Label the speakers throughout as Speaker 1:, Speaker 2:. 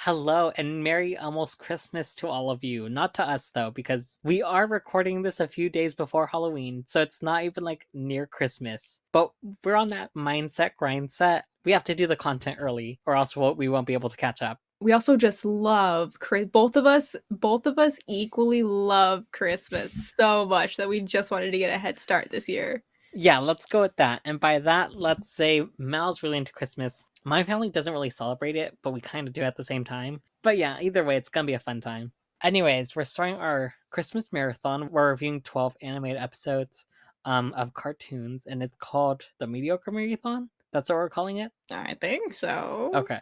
Speaker 1: Hello and Merry almost Christmas to all of you. Not to us though, because we are recording this a few days before Halloween, so it's not even like near Christmas. But we're on that mindset, grind set. We have to do the content early, or else we won't be able to catch up.
Speaker 2: We also just love both of us equally love Christmas so much that we just wanted to get a head start this year.
Speaker 1: Yeah, let's go with that. And by that, let's say Mal's really into Christmas. My family doesn't really celebrate it, but we kind of do at the same time. But yeah, either way, it's gonna be a fun time. Anyways, we're starting our Christmas marathon. We're reviewing 12 animated episodes of cartoons, and it's called the Mediocre Marathon. That's what we're calling it?
Speaker 2: I think so.
Speaker 1: Okay.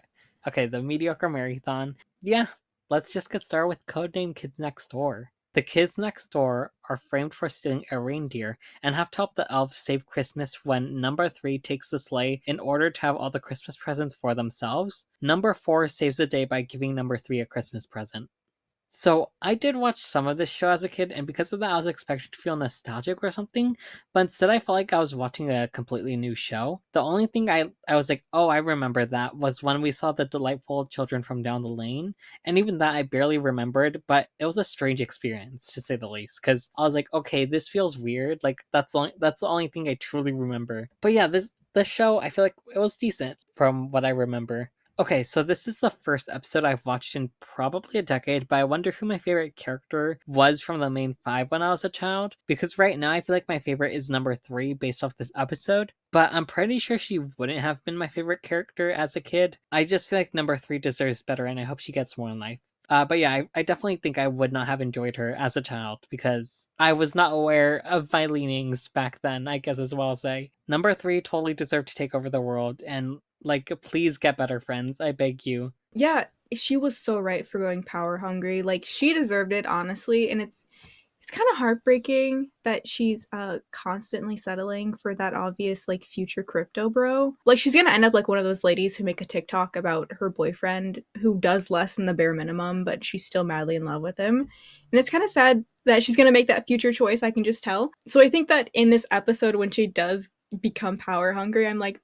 Speaker 1: Okay, the Mediocre Marathon. Yeah, let's just get started with Codename Kids Next Door. The kids next door are framed for stealing a reindeer and have to help the elves save Christmas when number 3 takes the sleigh in order to have all the Christmas presents for themselves. Number 4 saves the day by giving number 3 a Christmas present. So I did watch some of this show as a kid, and because of that, I was expecting to feel nostalgic or something. But instead, I felt like I was watching a completely new show. The only thing I was like, oh, I remember that was when we saw the delightful children from down the lane, and even that I barely remembered. But it was a strange experience to say the least, because I was like, okay, this feels weird. Like that's the only thing I truly remember. But yeah, this show I feel like it was decent from what I remember. Okay, so this is the first episode I've watched in probably a decade, but I wonder who my favorite character was from the main 5 when I was a child. Because right now I feel like my favorite is number 3 based off this episode, but I'm pretty sure she wouldn't have been my favorite character as a kid. I just feel like number 3 deserves better, and I hope she gets more in life. But yeah, I definitely think I would not have enjoyed her as a child because I was not aware of my leanings back then, I guess as well say. Number 3 totally deserved to take over the world, and like, please get better friends. I beg you.
Speaker 2: Yeah, she was so right for going power hungry. Like she deserved it, honestly, and it's kind of heartbreaking that she's constantly settling for that obvious like future crypto bro. Like she's gonna end up like one of those ladies who make a TikTok about her boyfriend who does less than the bare minimum, but she's still madly in love with him. And it's kind of sad that she's gonna make that future choice, I can just tell. So I think that in this episode when she does become power hungry, I'm like,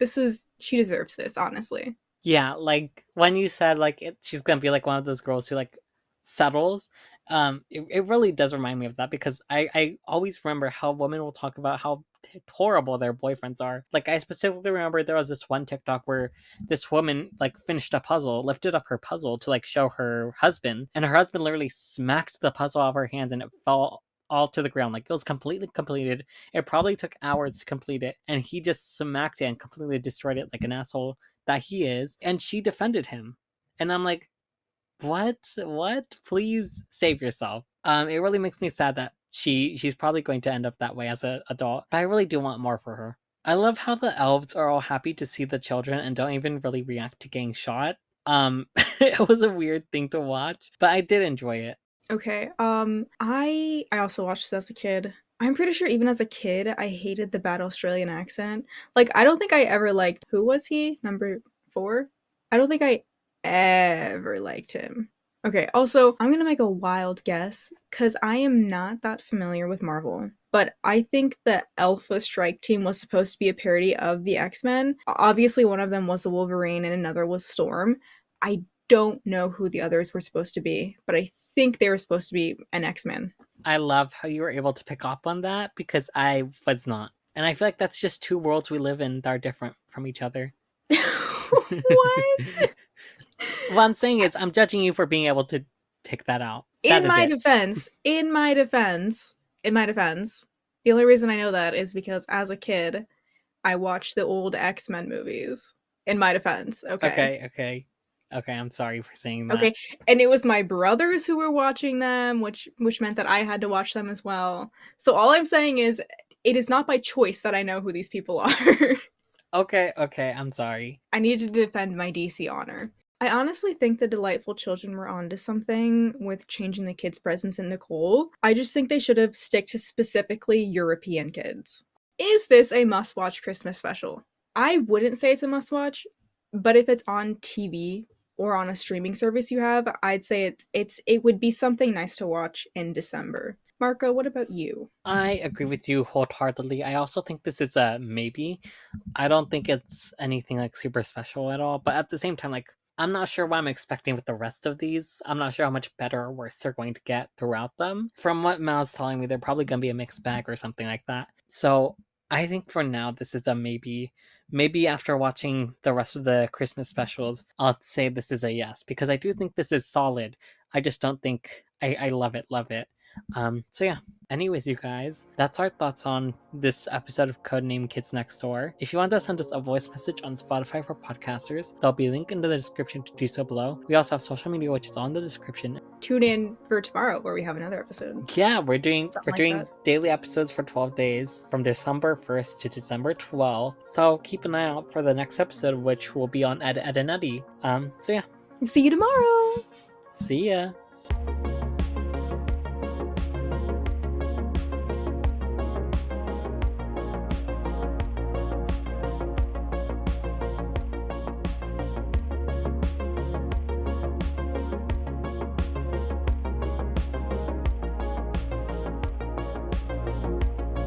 Speaker 2: she deserves this, honestly.
Speaker 1: Yeah, like when you said like she's gonna be like one of those girls who like settles, it really does remind me of that because I always remember how women will talk about how horrible their boyfriends are. Like I specifically remember there was this one TikTok where this woman like finished a puzzle, lifted up her puzzle to like show her husband, and her husband literally smacked the puzzle out of her hands and it fell all to the ground. Like it was completely completed. It probably took hours to complete it, and he just smacked it and completely destroyed it like an asshole that he is. And she defended him, and I'm like, what? Please save yourself. It really makes me sad that she's probably going to end up that way as an adult. But I really do want more for her. I love how the elves are all happy to see the children and don't even really react to getting shot. It was a weird thing to watch, but I did enjoy it.
Speaker 2: Okay. I also watched this as a kid. I'm pretty sure even as a kid, I hated the bad Australian accent. Like, I don't think I ever liked who was he? Number 4? I don't think I ever liked him. Okay, also, I'm gonna make a wild guess because I am not that familiar with Marvel. But I think the Alpha Strike Team was supposed to be a parody of the X-Men. Obviously, one of them was a Wolverine and another was Storm. I don't know who the others were supposed to be, but I think they were supposed to be an X-Men.
Speaker 1: I love how you were able to pick up on that because I was not. And I feel like that's just two worlds we live in that are different from each other.
Speaker 2: What?
Speaker 1: What I'm saying is, I'm judging you for being able to pick that out. That
Speaker 2: In
Speaker 1: is
Speaker 2: my
Speaker 1: it.
Speaker 2: defense, in my defense, in my defense, the only reason I know that is because as a kid, I watched the old X-Men movies. In my defense, okay?
Speaker 1: Okay, I'm sorry for saying that.
Speaker 2: Okay, and it was my brothers who were watching them, which meant that I had to watch them as well. So all I'm saying is it is not by choice that I know who these people are.
Speaker 1: Okay, I'm sorry.
Speaker 2: I need to defend my DC honor. I honestly think the Delightful Children were onto something with changing the kids' presence in Nicole. I just think they should have stick to specifically European kids. Is this a must-watch Christmas special? I wouldn't say it's a must-watch, but if it's on TV or on a streaming service you have, I'd say it would be something nice to watch in December. Marco, what about you?
Speaker 1: I agree with you wholeheartedly. I also think this is a maybe. I don't think it's anything like super special at all, but at the same time, like I'm not sure what I'm expecting with the rest of these. I'm not sure how much better or worse they're going to get throughout them. From what Mal's telling me, they're probably going to be a mixed bag or something like that. So I think for now, this is a maybe. Maybe after watching the rest of the Christmas specials, I'll say this is a yes, because I do think this is solid. I just don't think I love it, love it. So yeah. Anyways, you guys, that's our thoughts on this episode of Codename Kids Next Door. If you want to send us a voice message on Spotify for podcasters, there'll be a link in the description to do so below. We also have social media, which is on the description.
Speaker 2: Tune in for tomorrow where we have another episode.
Speaker 1: Yeah, we're doing
Speaker 2: That.
Speaker 1: daily episodes for 12 days from December 1st to December 12th. So keep an eye out for the next episode, which will be on Ed, Ed and Eddie. So yeah.
Speaker 2: See you tomorrow.
Speaker 1: See ya.